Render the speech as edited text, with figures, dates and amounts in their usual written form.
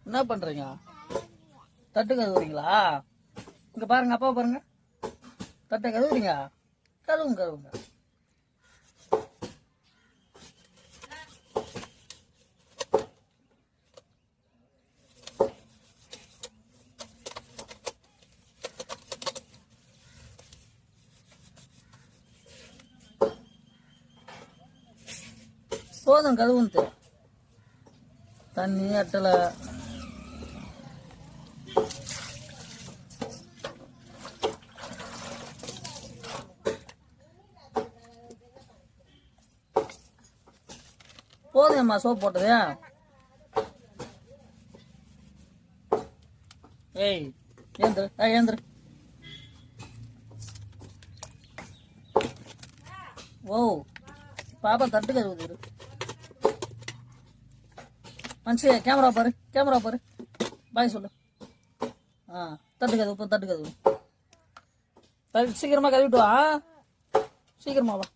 என்ன பண்றீங்க? தட்டு கழுவுறீங்களா? இங்க பாருங்க, அப்பா பாருங்க. தட்டை கழுவுறீங்க? கழுவுங்க கழுவுங்க. போதும் கழுவுன்ட்டு. தண்ணி அட்டலை போதும்மா சோப் போட்டது. ஏய் ஏந்திரு, ஏந்திரு. ஓ பாப்பா தட்டு கழுவுது. மனுஷே கேமரா பாரு, கேமரா பாரு. பாய் சொல்லு. தட்டு கழுவு, தட்டு கழுவு. சீக்கிரமா கழுவிட்டு வா, சீக்கிரமா வா.